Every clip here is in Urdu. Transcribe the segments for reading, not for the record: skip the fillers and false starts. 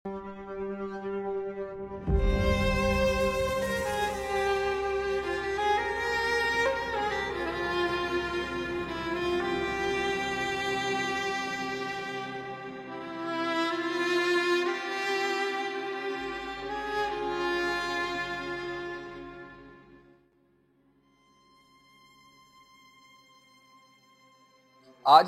آج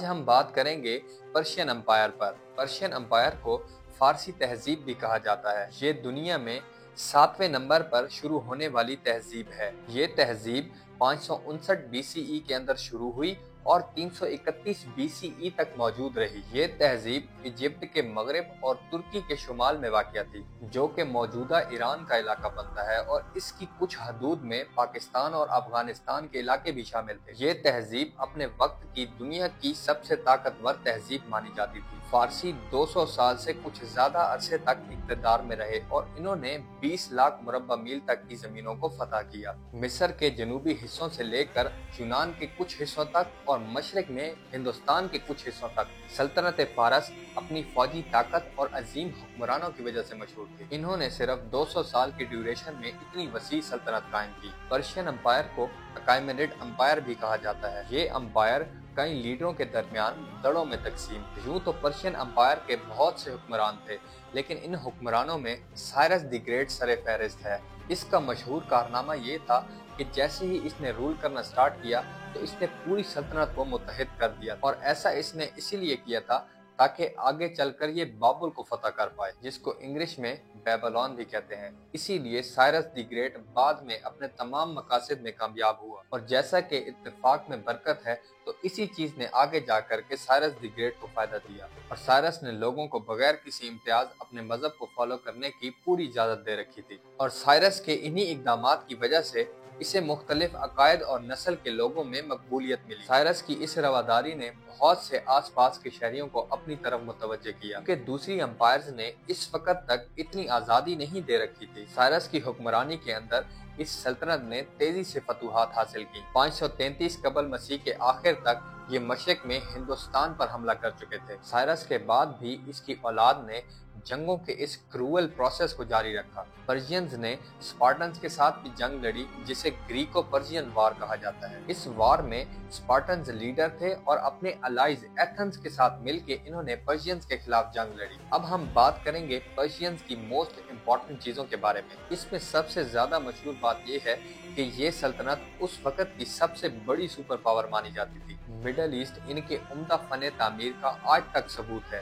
ہم بات کریں گے پرشین امپائر پر۔ پرشین امپائر کو فارسی تہذیب بھی کہا جاتا ہے۔ یہ دنیا میں 7ویں نمبر پر شروع ہونے والی تہذیب ہے۔ یہ تہذیب 559 بی سی ای کے اندر شروع ہوئی اور 331 بی سی ای تک موجود رہی۔ یہ تہذیب ایجپٹ کے مغرب اور ترکی کے شمال میں واقع تھی، جو کہ موجودہ ایران کا علاقہ بنتا ہے، اور اس کی کچھ حدود میں پاکستان اور افغانستان کے علاقے بھی شامل تھے۔ یہ تہذیب اپنے وقت کی دنیا کی سب سے طاقتور تہذیب مانی جاتی تھی۔ فارسی 200 سال سے کچھ زیادہ عرصے تک اقتدار میں رہے اور انہوں نے 20 لاکھ مربع میل تک کی زمینوں کو فتح کیا۔ مصر کے جنوبی حصوں سے لے کر یونان کے کچھ حصوں تک اور مشرق میں ہندوستان کے کچھ حصوں تک سلطنت فارس اپنی فوجی طاقت اور عظیم حکمرانوں کی وجہ سے مشہور تھی۔ انہوں نے صرف 200 سال کی ڈیوریشن میں اتنی وسیع سلطنت قائم کی۔ پرشین امپائر کو اکائمینڈ امپائر بھی کہا جاتا ہے۔ یہ امپائر کئی لیڈروں کے درمیان دڑوں میں تقسیم تھے۔ یوں تو پرشین امپائر کے بہت سے حکمران تھے، لیکن ان حکمرانوں میں سائرس دی گریٹ سر فہرست ہے۔ اس کا مشہور کارنامہ یہ تھا کہ جیسے ہی اس نے رول کرنا سٹارٹ کیا تو اس نے پوری سلطنت کو متحد کر دیا، اور ایسا اس نے اسی لیے کیا تھا تاکہ آگے چل کر یہ بابل کو فتح کر پائے، جس کو انگلش میں بیبلون بھی کہتے ہیں۔ اسی لیے سائرس دی گریٹ بعد میں اپنے تمام مقاصد میں کامیاب ہوا، اور جیسا کہ اتفاق میں برکت ہے تو اسی چیز نے آگے جا کر کے سائرس دی گریٹ کو فائدہ دیا، اور سائرس نے لوگوں کو بغیر کسی امتیاز اپنے مذہب کو فالو کرنے کی پوری اجازت دے رکھی تھی، اور سائرس کے انہی اقدامات کی وجہ سے اسے مختلف عقائد اور نسل کے لوگوں میں مقبولیت ملی۔ سائرس کی اس رواداری نے بہت سے آس پاس کے شہریوں کو اپنی طرف متوجہ کیا، کیونکہ دوسری امپائرز نے اس وقت تک اتنی آزادی نہیں دے رکھی تھی۔ سائرس کی حکمرانی کے اندر اس سلطنت نے تیزی سے فتوحات حاصل کی۔ 533 قبل مسیح کے آخر تک یہ مشرق میں ہندوستان پر حملہ کر چکے تھے۔ سائرس کے بعد بھی اس کی اولاد نے جنگوں کے اس کروول پروسیس کو جاری رکھا۔ پرشینز نے اسپارٹنز کے ساتھ بھی جنگ لڑی، جسے گریکو پرشین وار کہا جاتا ہے۔ اس وار میں اسپارٹنز لیڈر تھے اور اپنے الائز ایتھنز کے ساتھ مل کے انہوں نے پرشینز کے خلاف جنگ لڑی۔ اب ہم بات کریں گے پرشینز کی موسٹ امپورٹنٹ چیزوں کے بارے میں۔ اس میں سب سے زیادہ مشہور بات یہ ہے کہ یہ سلطنت اس وقت کی سب سے بڑی سپر پاور مانی جاتی تھی۔ مڈل ایسٹ ان کے عمدہ فن تعمیر کا آج تک ثبوت ہے۔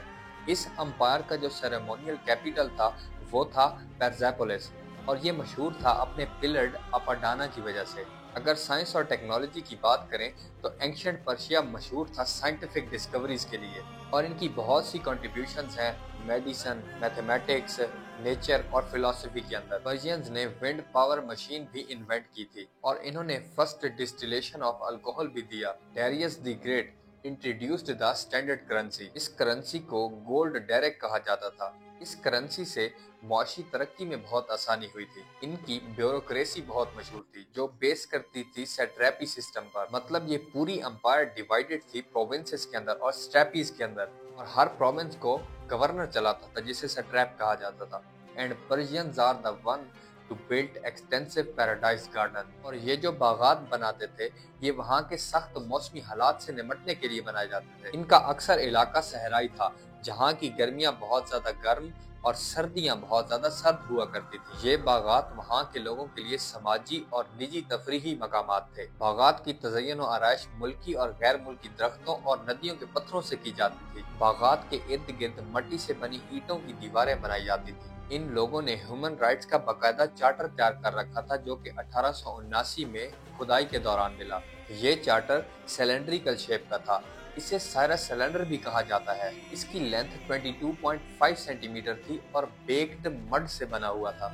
اس امپائر کا جو سیریمونیل کیپٹل تھا وہ تھا پرزیپولس، اور یہ مشہور تھا اپنے پلرڈ اپاڈانا کی وجہ سے۔ اگر سائنس اور ٹیکنالوجی کی بات کریں تو اینشنٹ پرشیا مشہور تھا سائنٹیفک ڈسکوریز کے لیے، اور ان کی بہت سی کنٹریبیوشنز ہیں میڈیسن، میتھمیٹکس، نیچر اور فلسفی کے اندر۔ پرشینز نے ونڈ پاور مشین بھی انوینٹ کی تھی، اور انہوں نے فرسٹ ڈسٹیلیشن آف الکوہل بھی دیا۔ Darius the great introduced the standard currency. اس کرنسی کو گولڈ ڈیرک کہا جاتا تھا۔ اس کرنسی سے معاشی ترقی میں بہت آسانی ہوئی تھی۔ ان کی بیوروکریسی بہت مشہور تھی، جو بیس کرتی تھی سیٹریپی سسٹم پر۔ مطلب یہ پوری امپائر ڈیوائیڈڈ تھی پروونسز کے اندر اور سٹریپیز کے اندر، اور ہر پروونس کو گورنر چلاتا تھا جسے سٹریپ کہا جاتا تھا۔ And Persians are the one to build extensive paradise garden, اور یہ جو باغات بناتے تھے یہ وہاں کے سخت موسمی حالات سے نمٹنے کے لیے بنائے جاتے تھے۔ ان کا اکثر علاقہ صحرائی تھا، جہاں کی گرمیاں بہت زیادہ گرم اور سردیاں بہت زیادہ سرد ہوا کرتی تھی۔ یہ باغات وہاں کے لوگوں کے لیے سماجی اور نجی تفریحی مقامات تھے۔ باغات کی تزئین و آرائش ملکی اور غیر ملکی درختوں اور ندیوں کے پتھروں سے کی جاتی تھی۔ باغات کے ارد گرد مٹی سے بنی اینٹوں کی دیواریں بنائی جاتی تھی۔ ان لوگوں نے ہیومن رائٹس کا باقاعدہ چارٹر تیار کر رکھا تھا، جو کہ 1879 میں کھدائی کے دوران ملا۔ یہ چارٹر سلینڈریکل شیپ کا تھا۔ اسے سائرس سلینڈر بھی کہا جاتا ہے۔ اس کی لینتھ 22.5 سینٹی میٹر تھی اور بیکڈ مڈ سے بنا ہوا تھا،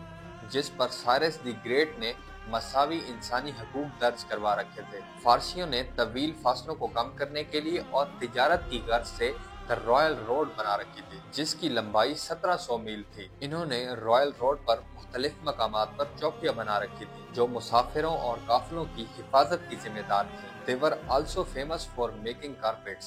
جس پر سائرس دی گریٹ نے مساوی انسانی حقوق درج کروا رکھے تھے۔ فارسیوں نے طویل فاصلوں کو کم کرنے کے لیے اور تجارت کی غرض سے رائل روڈ بنا رکھی تھی، جس کی لمبائی 1700 میل تھی۔ انہوں نے رائل روڈ پر مختلف مقامات پر چوکیاں بنا رکھی تھی، جو مسافروں اور قافلوں کی حفاظت کی ذمہ دار تھیں۔ They were also famous for making carpets۔